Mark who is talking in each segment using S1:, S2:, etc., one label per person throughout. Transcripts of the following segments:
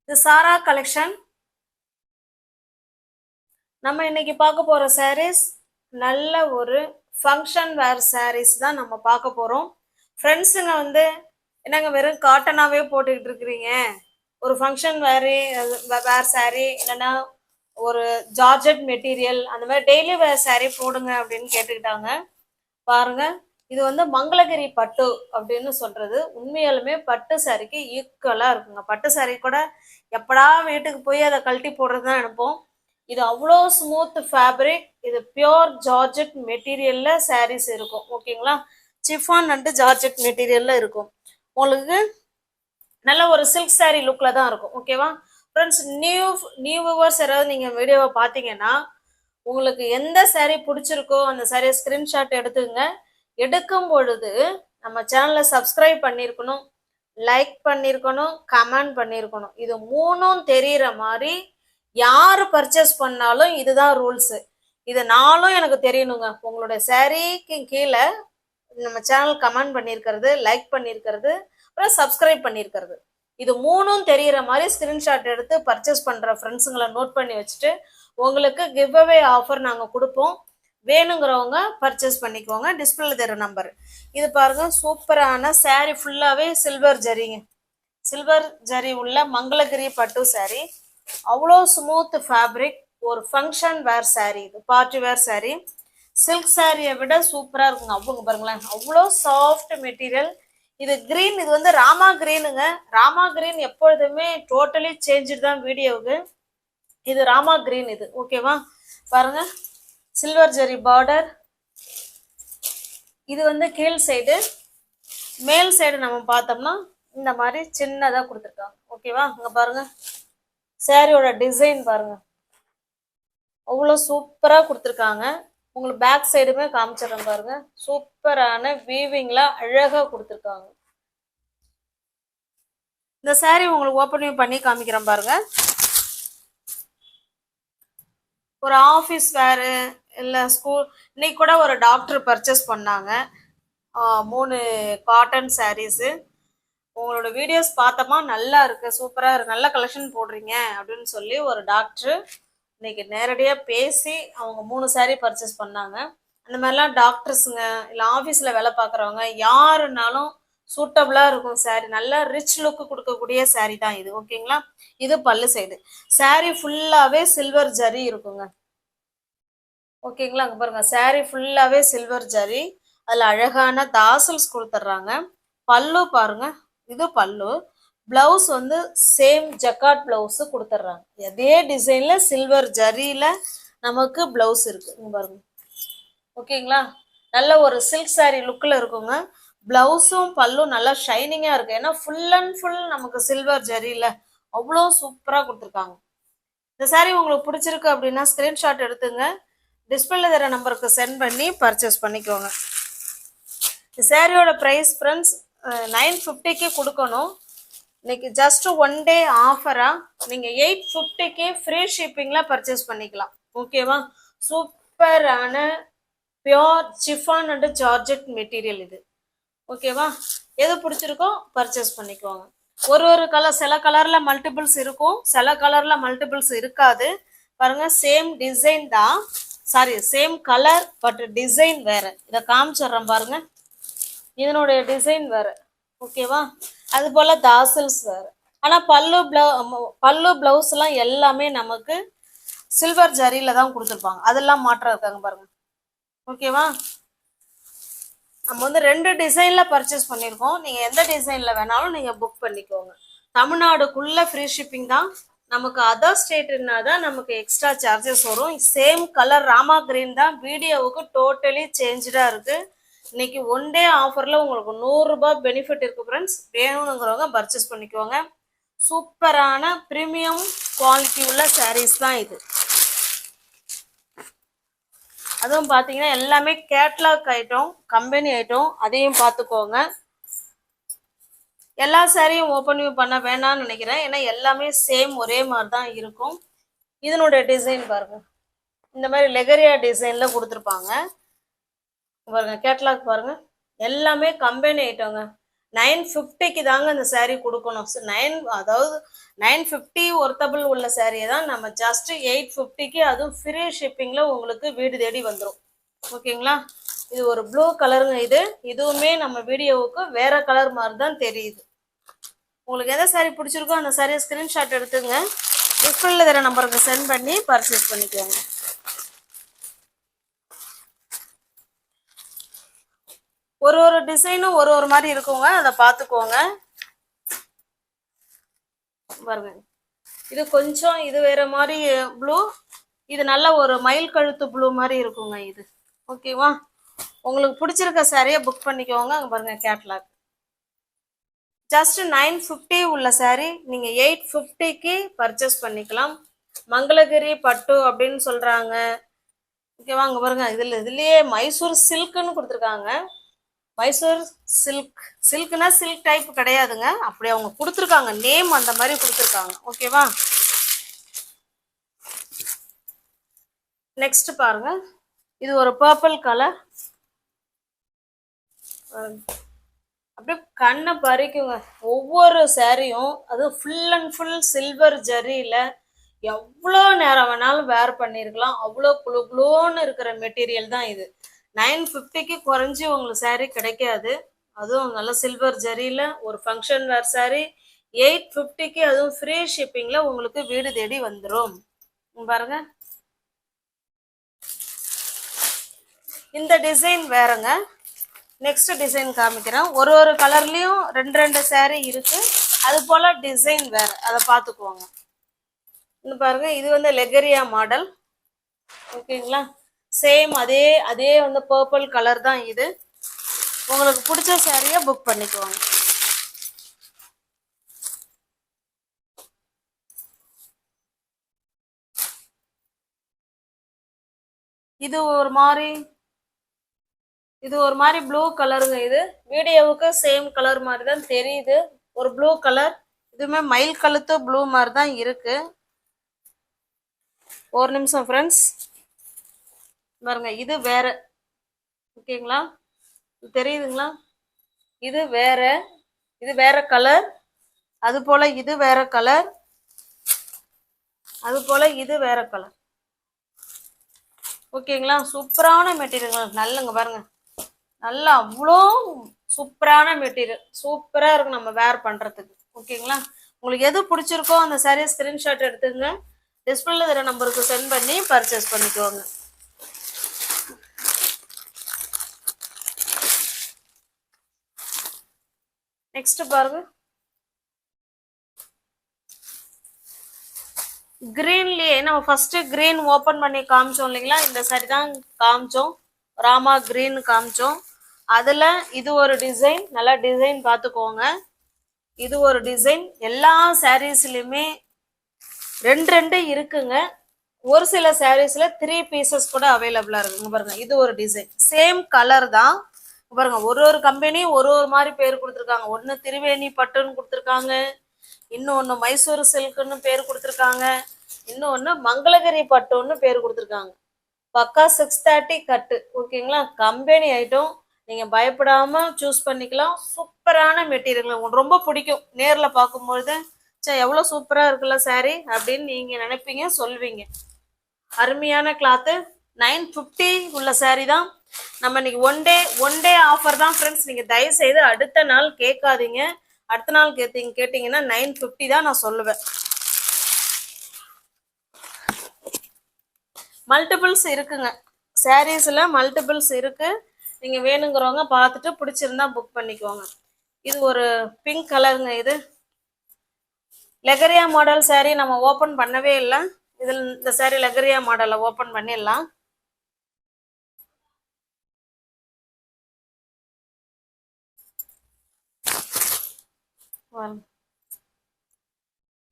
S1: இது சாரா கலெக்ஷன். நம்ம இன்னைக்கு பார்க்க போற சாரீஸ் நல்ல ஒரு ஃபங்க்ஷன் வேர் சாரீஸ் தான் நம்ம பார்க்க போறோம். ஃப்ரெண்ட்ஸுங்க என்னங்க வெறும் காட்டனாவே போட்டுக்கிட்டு இருக்கிறீங்க, ஒரு ஃபங்க்ஷன் வேர் சாரீ இல்லைன்னா ஒரு ஜார்ஜெட் மெட்டீரியல் அந்த மாதிரி டெய்லி வேர் சாரீ போடுங்க அப்படின்னு கேட்டுக்கிட்டாங்க. பாருங்க, இது மங்களகிரி பட்டு அப்படின்னு சொல்றது உண்மையாலுமே பட்டு சாரிக்கு ஈக்குவலா இருக்குங்க. பட்டு சாரி கூட எப்படா வீட்டுக்கு போய் அதை கழட்டி போடுறது தான் நினைப்போம். இது அவ்வளோ ஸ்மூத் ஃபேப்ரிக். இது பியோர் ஜார்ஜெட் மெட்டீரியல்ல சாரீஸ் இருக்கும். ஓகேங்களா, சிஃபான் அண்ட் ஜார்ஜெட் மெட்டீரியல்ல இருக்கும். உங்களுக்கு நல்ல ஒரு சில்க் சாரி லுக்ல தான் இருக்கும். ஓகேவா ஃப்ரெண்ட்ஸ், நியூ வியூவர்ஸ் யாராவது நீங்க வீடியோவை பார்த்தீங்கன்னா உங்களுக்கு எந்த சாரீ பிடிச்சிருக்கோ அந்த சாரியை ஸ்கிரீன்ஷாட் எடுத்துங்க. எடுக்கும் பொழுது நம்ம சேனலை சப்ஸ்கிரைப் பண்ணியிருக்கணும், லைக் பண்ணியிருக்கணும், கமெண்ட் பண்ணியிருக்கணும். இது மூணும் தெரிகிற மாதிரி யார் பர்ச்சேஸ் பண்ணாலும் இதுதான் ரூல்ஸு. இது நாளும் எனக்கு தெரியணுங்க. உங்களுடைய சாரீக்கு கீழே நம்ம சேனல் கமெண்ட் பண்ணியிருக்கிறது, லைக் பண்ணியிருக்கிறது, அப்புறம் சப்ஸ்கிரைப் பண்ணியிருக்கிறது, இது மூணும் தெரிகிற மாதிரி ஸ்கிரீன்ஷாட் எடுத்து பர்ச்சேஸ் பண்ணுற ஃப்ரெண்ட்ஸுங்களை நோட் பண்ணி வச்சுட்டு உங்களுக்கு கிவ் அவே ஆஃபர் நாங்கள் கொடுப்போம். வேணுங்கிறவங்க பர்ச்சேஸ் பண்ணிக்கோங்க. டிஸ்பிளேல தர நம்பர். இது பாருங்க, சூப்பரான சாரீ ஃபுல்லாகவே சில்வர் ஜரிங்க. சில்வர் ஜரி உள்ள மங்களகிரி பட்டு சாரீ. அவ்வளோ ஸ்மூத் ஃபேப்ரிக். ஒரு ஃபங்க்ஷன் வேர் சாரீ, இது பார்ட்டி வேர் சாரீ. சில்க் சாரியை விட சூப்பராக இருக்குங்க. அவங்க பாருங்களேன், அவ்வளோ சாஃப்ட் மெட்டீரியல். இது கிரீன், இது ராமா கிரீனுங்க. ராமா கிரீன் எப்பொழுதுமே டோட்டலி சேஞ்சு தான் வீடியோவுக்கு. இது ராமா கிரீன் இது. ஓகேவா, பாருங்க, சில்வர் ஜரி பார்டர். இது கீழ் சைடு. மேல் சைடு நம்ம பார்த்தோம்னா இந்த மாதிரி சின்னதாக கொடுத்துருக்காங்க. ஓகேவா, இங்க பாருங்க சாரியோட டிசைன் பாருங்க, அவ்வளோ சூப்பராக கொடுத்துருக்காங்க. உங்களுக்கு பேக் சைடுமே காமிச்சிடறேன் பாருங்க. சூப்பரான வீவிங்ல அழகாக கொடுத்துருக்காங்க. இந்த சாரி உங்களுக்கு ஓப்பன் பண்ணி காமிக்கிறேன் பாருங்க. ஒரு ஆஃபீஸ் வேறு இல்லை ஸ்கூல். இன்னைக்கு கூட ஒரு டாக்டர் பர்ச்சேஸ் பண்ணாங்க 3 காட்டன் சாரீஸு. உங்களோட வீடியோஸ் பார்த்தோமா, நல்லா இருக்கு, சூப்பராக இருக்கு, நல்ல கலெக்ஷன் போடுறீங்க அப்படின்னு சொல்லி ஒரு டாக்டர் இன்னைக்கு நேரடியாக பேசி அவங்க 3 சாரீ பர்ச்சேஸ் பண்ணாங்க. அந்த மாதிரிலாம் டாக்டர்ஸுங்க இல்லை ஆஃபீஸில் வேலை பார்க்குறவங்க யாருனாலும் சூட்டபிளாக இருக்கும் சாரீ. நல்லா ரிச் லுக்கு கொடுக்கக்கூடிய சாரீ தான் இது. ஓகேங்களா, இது பல்லு சைடு. சாரீ ஃபுல்லாகவே சில்வர் ஜரி இருக்குங்க. ஓகேங்களா, அங்கே பாருங்க, சாரீ ஃபுல்லாகவே சில்வர் ஜரி. அதில் அழகான தாசல்ஸ் கொடுத்துட்றாங்க. பல்லு பாருங்க, இது பல்லு. பிளவுஸ் சேம் ஜக்காட் பிளவுஸ் கொடுத்துட்றாங்க. அதே டிசைன்ல சில்வர் ஜரியில நமக்கு பிளவுஸ் இருக்கு. இங்க பாருங்க. ஓகேங்களா, நல்ல ஒரு சில்க் சாரீ லுக்கில் இருக்குங்க. பிளவுஸும் பல்லும் நல்லா ஷைனிங்காக இருக்கு. ஏன்னா ஃபுல் அண்ட் ஃபுல் நமக்கு சில்வர் ஜரியில அவ்வளோ சூப்பராக கொடுத்துருக்காங்க. இந்த சாரீ உங்களுக்கு பிடிச்சிருக்கு அப்படின்னா ஸ்கிரீன்ஷாட் எடுத்துங்க. டிஸ்பிளேல தர நம்பருக்கு சென்ட் பண்ணி பர்ச்சேஸ் பண்ணிக்கோங்க. இந்த சாரியோட ப்ரைஸ் ஃப்ரெண்ட்ஸ் 950க்கு கொடுக்கணும். இன்னைக்கு ஜஸ்ட் 1 டே ஆஃபராக நீங்கள் 850க்கு ஃப்ரீ ஷிப்பிங்கில் பர்ச்சேஸ் பண்ணிக்கலாம். ஓகேவா, சூப்பரான pure chiffon and georgette material இது. ஓகேவா, எது பிடிச்சிருக்கோ பர்ச்சேஸ் பண்ணிக்கோங்க. ஒரு கலர், சில கலரில் மல்டிபிள்ஸ் இருக்கும், சில கலரில் மல்டிபிள்ஸ் இருக்காது. பாருங்க, சேம் டிசைன் தான், sorry same colour but design வேற. இதை காமிச்சிடுறேன் பாருங்க, இதனுடைய டிசைன் வேற. ஓகேவா, அது போல தாசல்ஸ் வேற. ஆனால் பல்லு பிளவுஸ்லாம் எல்லாமே நமக்கு சில்வர் ஜரியில தான் கொடுத்துருப்பாங்க. அதெல்லாம் மாற்றம் இருக்காங்க பாருங்க. ஓகேவா, நம்ம 2 டிசைன்ல பர்ச்சேஸ் பண்ணியிருக்கோம். நீங்க எந்த டிசைன்ல வேணாலும் நீங்க புக் பண்ணிக்கோங்க. தமிழ்நாடுக்குள்ள ஃப்ரீ ஷிப்பிங் தான். நமக்கு அதர் ஸ்டேட்னா தான் நமக்கு எக்ஸ்ட்ரா சார்ஜஸ் வரும். சேம் கலர் ராமா கிரீன் தான். வீடியோவுக்கு டோட்டலி சேஞ்சா இருக்கு. இன்னைக்கு 1 டே ஆஃபர்ல உங்களுக்கு 100 ரூபாய் பெனிஃபிட் இருக்கு ஃப்ரெண்ட்ஸ். வேணுங்கிறவங்க பர்ச்சேஸ் பண்ணிக்கோங்க. சூப்பரான பிரீமியம் குவாலிட்டி உள்ள சாரீஸ் தான் இது. அதுவும் பார்த்தீங்கன்னா எல்லாமே கேட்லாக் ஐட்டம், கம்பெனி ஐட்டம், அதையும் பார்த்துக்கோங்க. எல்லா சாரியும் ஓப்பன் வியூ பண்ண வேணாம்னு நினைக்கிறேன், ஏன்னா எல்லாமே சேம் ஒரே மாதிரி தான் இருக்கும். இதனுடைய டிசைன் பாருங்க, இந்த மாதிரி லெகரியா டிசைன்ல கொடுத்துருப்பாங்க பாருங்க. கேட்லாக் பாருங்க, எல்லாமே கம்பெனி ஐட்டங்க. 950க்கு தாங்க அந்த saree கொடுக்கணும். அதாவது 950 ஒர்த்தபிள் உள்ள சாரியை தான் நம்ம ஜஸ்ட் 850க்கு, அதுவும் ஃப்ரீ ஷிப்பிங்ல உங்களுக்கு வீடு தேடி வந்துடும். ஓகேங்களா? இது ஒரு ப்ளூ கலருங்க. இதுவுமே நம்ம வீடியோவுக்கு வேற கலர் மாதிரி தான் தெரியுது. உங்களுக்கு எதை சாரி பிடிச்சிருக்கோ அந்த சாரியை ஸ்கிரீன்ஷாட் எடுத்துங்க, டிஸ்பிளேல தர நம்பருக்கு சென்ட் பண்ணி பர்ச்சேஸ் பண்ணிக்கோங்க. ஒரு ஒரு டிசைனும் ஒரு ஒரு மாதிரி இருக்குங்க, அதை பார்த்துக்கோங்க. பாருங்க, இது கொஞ்சம் இது வேற மாதிரி ப்ளூ, இது நல்ல ஒரு மயில் கழுத்து ப்ளூ மாதிரி இருக்குங்க இது. ஓகேவா? உங்களுக்கு பிடிச்சிருக்க சாரியை புக் பண்ணிக்கோங்க. அங்கே பாருங்க கேட்லாக். ஜஸ்ட் 950 உள்ள சாரி நீங்க 850க்கு பர்ச்சேஸ் பண்ணிக்கலாம். மங்களகிரி பட்டு அப்படின்னு சொல்றாங்க. ஓகேவா? அங்க பாருங்க, இதுலயே மைசூர் சில்க்னு கொடுத்துருக்காங்க. மைசூர் சில்க்னா சில்க் டைப் கிடையாதுங்க, அப்படி அவங்க கொடுத்துருக்காங்க, நேம் அந்த மாதிரி கொடுத்துருக்காங்க. ஓகேவா? நெக்ஸ்ட் பாருங்க, இது ஒரு பர்பிள் கலர். அப்படியே கண்ணை பறிக்குங்க. ஒவ்வொரு சாரியும் அது ஃபுல் அண்ட் ஃபுல் சில்வர் ஜரியில எவ்வளோ நேரம் வேணாலும் வேர் பண்ணியிருக்கலாம். அவ்வளோ குளு குளோன்னு இருக்கிற மெட்டீரியல் தான் இது. 950க்கு குறைஞ்சி உங்களுக்கு சாரி கிடைக்காது. அதுவும் நல்ல சில்வர் ஜரியில ஒரு ஃபங்க்ஷன் வேர் சாரி 850க்கு, அதுவும் ஃப்ரீ ஷிப்பிங்ல உங்களுக்கு வீடு தேடி வந்துடும். பாருங்க, இந்த டிசைன் வேறங்க. நெக்ஸ்ட் டிசைன் காமிக்கிறேன். ஒரு ஒரு கலர்லயும் ரெண்டு ரெண்டு சாரி இருக்கு, அது போல டிசைன் வேற, அதை பார்த்துக்குவாங்க. இன்னும் பாருங்க, இது வந்து லெகரியா மாடல். ஓகேங்களா? சேம் அதே அதே வந்து பர்பிள் கலர் தான் இது. உங்களுக்கு பிடிச்ச சாரியை புக் பண்ணிக்குவாங்க. இது ஒரு மாதிரி ப்ளூ கலருங்க. இது வீடியோவுக்கு சேம் கலர் மாதிரி தான் தெரியுது, ஒரு ப்ளூ கலர். இதுவுமே மயில் கழுத்து ப்ளூ மாதிரி தான் இருக்கு. ஒரு நிமிஷம் ஃப்ரெண்ட்ஸ், பாருங்க, இது வேற. ஓகேங்களா? தெரியுதுங்களா? இது வேற கலர். அது போல இது வேற கலர். அது போல இது வேற கலர். ஓகேங்களா? சூப்பரான மெட்டீரியல். நல்லங்க பாருங்க, நல்லா அவ்வளோ சூப்பரான மெட்டீரியல், சூப்பரா இருக்கும் நம்ம வேர் பண்றதுக்கு. ஓகேங்களா? உங்களுக்கு எது பிடிச்சிருக்கோ அந்த சாரியை ஸ்கிரீன்ஷாட் எடுத்துங்க, டிஸ்பிளேல தர நம்பருக்கு சென்ட் பண்ணி பர்ச்சேஸ் பண்ணிக்கோங்க. நெக்ஸ்ட் பாருங்க, கிரீன்லயே நம்ம ஃபர்ஸ்ட் கிரீன் ஓபன் பண்ணி காமிச்சோம் இல்லைங்களா, இந்த சாரி தான் காமிச்சோம், ராமா கிரீன் காமிச்சோம். அதுல இது ஒரு டிசைன், நல்லா டிசைன் பார்த்துக்கோங்க. இது ஒரு டிசைன். எல்லா சாரீஸ்லயுமே ரெண்டு ரெண்டு இருக்குங்க. ஒரு சில சாரீஸ்ல 3 பீசஸ் கூட அவைலபிளா இருக்குங்க. பாருங்க, இது ஒரு டிசைன், சேம் கலர் தான். பாருங்க, ஒரு ஒரு கம்பெனியும் ஒரு ஒரு மாதிரி பேர் கொடுத்துருக்காங்க. ஒன்னு திருவேணி பட்டுன்னு கொடுத்துருக்காங்க, இன்னொன்னு மைசூர் சில்க்னு பேர் கொடுத்துருக்காங்க, இன்னொன்னு மங்களகிரி பட்டுன்னு பேர் கொடுத்துருக்காங்க. பக்கா 630 கட்டு. ஓகேங்களா? கம்பெனி ஐட்டம், நீங்க பயப்படாம சூஸ் பண்ணிக்கலாம். சூப்பரான மெட்டீரியல், உங்களுக்கு ரொம்ப பிடிக்கும். நேர்ல பார்க்கும்பொழுது எவ்வளவு சூப்பரா இருக்குல்ல சாரி அப்படின்னு நீங்க நினைப்பீங்க, சொல்வீங்க. அருமையான கிளாத்து. 950 உள்ள சாரி தான். நம்ம இன்னைக்கு ஒன் டே ஆஃபர் தான் ஃப்ரெண்ட்ஸ். நீங்க தயவு செய்து அடுத்த நாள் கேட்காதீங்க. அடுத்த நாள் கேட்டீங்கன்னா 950 தான் நான் சொல்லுவேன். மல்டிபிள்ஸ் இருக்குங்க, சாரீஸ்ல மல்டிபிள்ஸ் இருக்கு. நீங்க வேணுங்கிறவங்க பார்த்துட்டு பிடிச்சிருந்தா புக் பண்ணிக்கோங்க. இது ஒரு பிங்க் கலருங்க. இது லெகரியா மாடல் சாரி நம்ம ஓபன் பண்ணவே இல்லை. இதில் இந்த சாரி லெகரியா மாடலை ஓபன் பண்ணிடலாம்.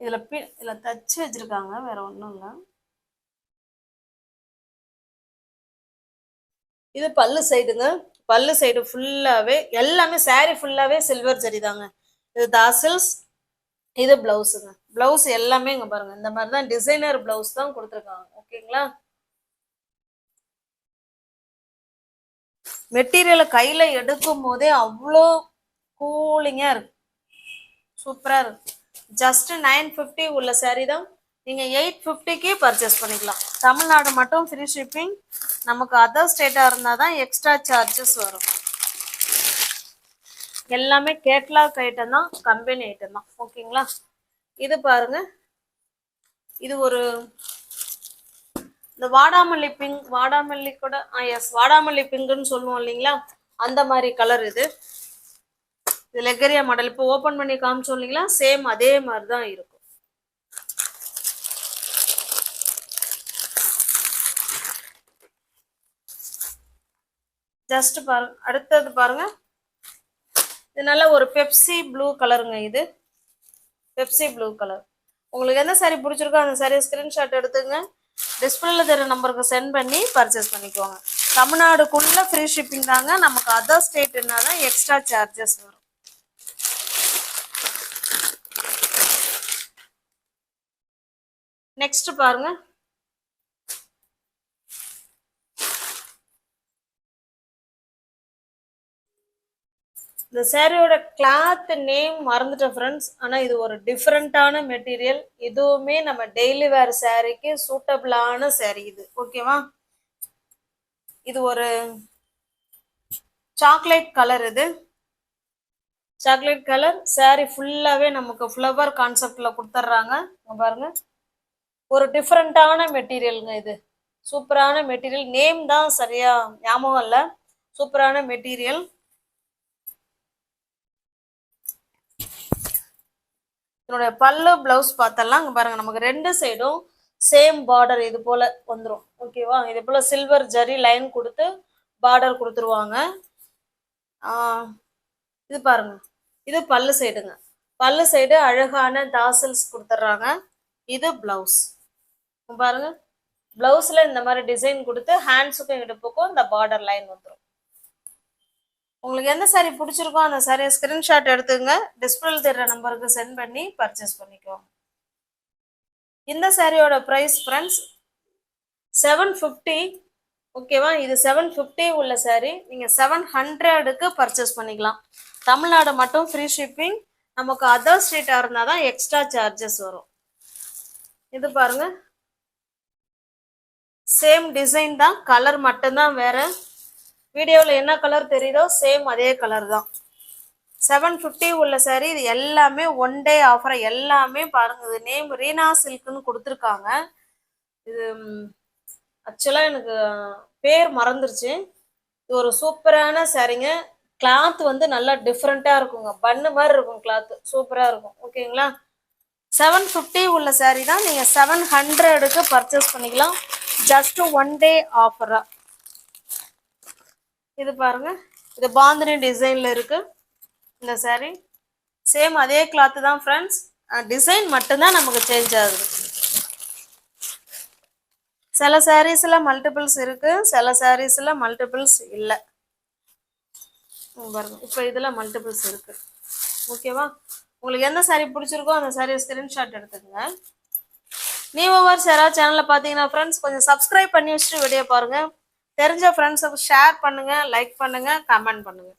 S1: இதுல தச்சு வச்சிருக்காங்க, வேற ஒன்றும் இல்லை. இது பல்லு சைடுங்க. பல்லு சைடு ஃபுல்லாவே எல்லாமே சாரி ஃபுல்லாவே சில்வர் ஜரி தாங்க. இது தாசில்ஸ். இது பிளவுஸுங்க. பிளவுஸ் எல்லாமே இங்க பாருங்க, இந்த மாதிரி தான் டிசைனர் பிளவுஸ் தான் கொடுத்துருக்காங்க. ஓகேங்களா? மெட்டீரியலை கையில எடுக்கும் போதே அவ்வளோ கூலிங்கா இருக்கு, சூப்பரா இருக்கு. ஜஸ்ட் 950 உள்ள saree தான் நீங்க 850க்கு பர்ச்சேஸ் பண்ணிக்கலாம். தமிழ்நாடு மட்டும் ஃப்ரீ ஷிப்பிங். நமக்கு அதர் ஸ்டேட்டா இருந்தா தான் எக்ஸ்ட்ரா சார்ஜஸ் வரும். எல்லாமே கேட்லாக் ஐட்டம் தான், கம்பெனி ஐட்டம் தான். ஓகேங்களா? இது பாருங்க, இது ஒரு இந்த வாடாமல்லி பிங்க், வாடாமல்லி கூட எஸ் வாடாமல்லி பிங்க்னு சொல்லுவோம் இல்லைங்களா, அந்த மாதிரி கலர் இது. இது லெகரியா மாடல். இப்போ ஓபன் பண்ணி காமிச்சோம் இல்லைங்களா, சேம் அதே மாதிரி தான் இருக்கும். ஜஸ்ட் பாருங்க, அடுத்தது பாருங்க, இது நல்ல ஒரு பெப்சி ப்ளூ கலருங்க. இது பெப்சி ப்ளூ கலர். உங்களுக்கு எந்த சாரி பிடிச்சிருக்கோ அந்த சாரியை ஸ்கிரீன்ஷாட் எடுத்துங்க, டிஸ்பிளேல தெரிய நம்பருக்கு சென்ட் பண்ணி பர்ச்சேஸ் பண்ணிக்குவாங்க. தமிழ்நாடுக்குள்ள ஃப்ரீ ஷிப்பிங் தாங்க. நமக்கு அதர் ஸ்டேட்னா தான் எக்ஸ்ட்ரா சார்ஜஸ் வரும். நெக்ஸ்ட் பாருங்க, இந்த சாரியோட கிளாத் நேம் மறந்துட்டேன் ஃப்ரெண்ட்ஸ். ஆனால் இது ஒரு டிஃப்ரெண்ட்டான மெட்டீரியல். இதுவுமே நம்ம டெய்லி வேர் சாரிக்கு சூட்டபிளான சாரி இது. ஓகேவா? இது ஒரு சாக்லேட் கலர். இது சாக்லேட் கலர் சாரி ஃபுல்லாகவே நமக்கு ஃப்ளவர் கான்செப்டில் கொடுத்துட்றாங்க. பாருங்க, ஒரு டிஃப்ரெண்ட்டான மெட்டீரியலுங்க. இது சூப்பரான மெட்டீரியல். நேம் தான் சரியா ஞாபகம் இல்லை. சூப்பரான மெட்டீரியல். இதனுடைய பல்லு பிளவுஸ் பார்த்தலாம். அங்கே பாருங்க, நமக்கு ரெண்டு சைடும் சேம் பார்டர் இது போல வந்துடும். ஓகேவா? இது போல சில்வர் ஜரி லைன் கொடுத்து பார்டர் கொடுத்துருவாங்க. இது பாருங்க, இது பல்லு சைடுங்க. பல்லு சைடு அழகான தாசல்ஸ் கொடுத்துட்றாங்க. இது பிளவுஸ் பாருங்க. பிளவுஸ்ல இந்த மாதிரி டிசைன் கொடுத்து ஹேண்ட்ஸுக்கும் இடுப்புக்கும் இந்த பார்டர் லைன் வந்துடும். உங்களுக்கு எந்த சாரி பிடிச்சிருக்கோ அந்த சாரியை ஸ்கிரீன்ஷாட் எடுத்துங்க, டிஸ்பிளே தெரிற நம்பருக்கு சென்ட் பண்ணி பர்ச்சேஸ் பண்ணிக்கோங்க. இந்த சாரியோட ப்ரைஸ் ஃப்ரெண்ட்ஸ் 750. ஓகேவா? இது 750 உள்ள சாரி நீங்க 700க்கு பர்ச்சேஸ் பண்ணிக்கலாம். தமிழ்நாடு மட்டும் ஃப்ரீ ஷிப்பிங். நமக்கு அதர் ஸ்டேட்டா இருந்தால் தான் எக்ஸ்ட்ரா சார்ஜஸ் வரும். இது பாருங்க, சேம் டிசைன் தான், கலர் மட்டும்தான் வேற. வீடியோவில் என்ன கலர் தெரியுதோ சேம் அதே கலர் தான். 750 உள்ள சாரி. இது எல்லாமே ஒன் டே ஆஃபர். எல்லாமே பாருங்க, இது நேம் ரீனா சில்க்னு கொடுத்துருக்காங்க. இது ஆக்சுவலாக எனக்கு பேர் மறந்துருச்சு. இது ஒரு சூப்பரான சாரிங்க. கிளாத் வந்து நல்லா டிஃப்ரெண்ட்டாக இருக்குங்க, பண்ணு மாதிரி இருக்கும் கிளாத், சூப்பராக இருக்கும். ஓகேங்களா? 750 உள்ள சாரி தான் நீங்கள் 700க்கு பர்ச்சேஸ் பண்ணிக்கலாம். ஜஸ்ட் ஒன் டே ஆஃபரா. இது பாருங்க, இது பாந்தினி டிசைன்ல இருக்கு இந்த சாரி. சேம் அதே கிளாத் தான் ஃப்ரெண்ட்ஸ், டிசைன் மட்டும்தான் நமக்கு சேஞ்ச் ஆகுது. சில சாரீஸ்ல மல்டிபிள்ஸ் இருக்கு, சில சாரீஸ்ல மல்டிபிள்ஸ் இல்லை. பாருங்க, இப்போ இதுல மல்டிபிள்ஸ் இருக்கு. ஓகேவா? உங்களுக்கு எந்த சாரி பிடிச்சிருக்கோ அந்த சாரியை ஸ்கிரீன்ஷாட் எடுத்துக்கங்க. நியூவர்ஸ் யாராவது சேனல்ல பார்த்தீங்கன்னா ஃப்ரெண்ட்ஸ் கொஞ்சம் சப்ஸ்கிரைப் பண்ணி வச்சுட்டு வீடியோ பாருங்க. தெரிஞ்ச ஃப்ரெண்ட்ஸுக்கு ஷேர் பண்ணுங்க, லைக் பண்ணுங்க, கமெண்ட் பண்ணுங்க.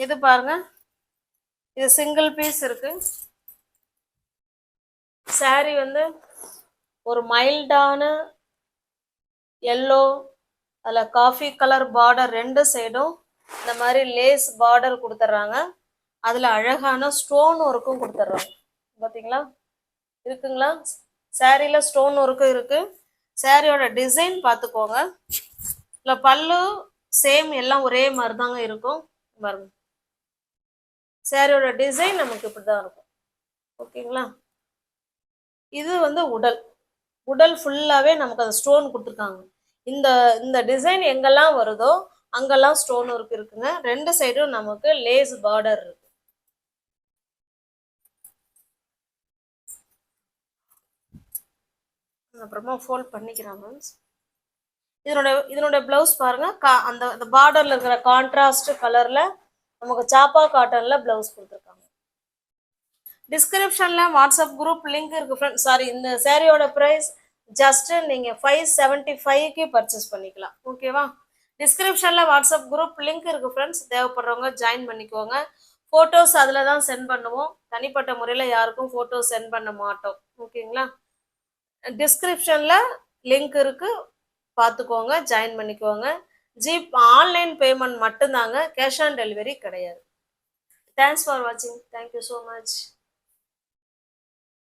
S1: இது பாருங்க, இது சிங்கிள் பீஸ் இருக்கு. சாரி வந்து ஒரு மைல்டான எல்லோ, அதில் காஃபி கலர் பார்டர், ரெண்டு சைடும் இந்த மாதிரி லேஸ் பார்டர் கொடுத்துட்றாங்க. அதில் அழகான ஸ்டோன் ஒர்க்கும் கொடுத்துட்றாங்க. பார்த்தீங்களா? இருக்குங்களா? சாரியில் ஸ்டோன் ஒர்க்கும் இருக்கு. சாரியோட டிசைன் பார்த்துக்கோங்க. இல்லை பல்லு சேம், எல்லாம் ஒரே மாதிரி தாங்க இருக்கும். பாருங்க, சாரியோட டிசைன் நமக்கு இப்படி தான் இருக்கும். ஓகேங்களா? இது வந்து உடல், உடல் ஃபுல்லாகவே நமக்கு அந்த ஸ்டோன் கொடுத்துருக்காங்க. இந்த இந்த டிசைன் எங்கெல்லாம் வருதோ அங்கெல்லாம் ஸ்டோன் ஒர்க் இருக்குங்க. ரெண்டு சைடும் நமக்கு லேஸ் பார்டர் இருக்கு. அப்புறமா ஃபோல்ட் பண்ணிக்கிறேன் ஃப்ரெண்ட்ஸ். இதனுடைய பிளவுஸ் பாருங்க, அந்த பார்டர்ல இருக்கிற கான்ட்ராஸ்ட் கலர்ல நமக்கு சாப்பா காட்டன்ல பிளவுஸ் கொடுத்துருக்காங்க. டிஸ்கிரிப்ஷன்ல வாட்ஸ்அப் குரூப் லிங்க் இருக்கு ஃப்ரெண்ட்ஸ். சாரி, இந்த சாரியோட ப்ரைஸ் ஜஸ்ட் நீங்க 575க்கு பர்ச்சேஸ் பண்ணிக்கலாம். ஓகேவா? டிஸ்கிரிப்ஷன்ல வாட்ஸ்அப் குரூப் லிங்க் இருக்கு ஃப்ரெண்ட்ஸ், தேவைப்படுறவங்க ஜாயின் பண்ணிக்கோங்க. ஃபோட்டோஸ் அதில் தான் சென்ட் பண்ணுவோம். தனிப்பட்ட முறையில் யாருக்கும் ஃபோட்டோஸ் சென்ட் பண்ண மாட்டோம். ஓகேங்களா? டிஸ்கிரிப்ஷனில் லிங்க் இருக்குது, பார்த்துக்கோங்க, ஜாயின் பண்ணிக்கோங்க. ஆன்லைன் பேமெண்ட் மட்டும்தாங்க, கேஷ் ஆன் டெலிவரி கிடையாது. தேங்க்ஸ் ஃபார் வாட்சிங். Thank you so much.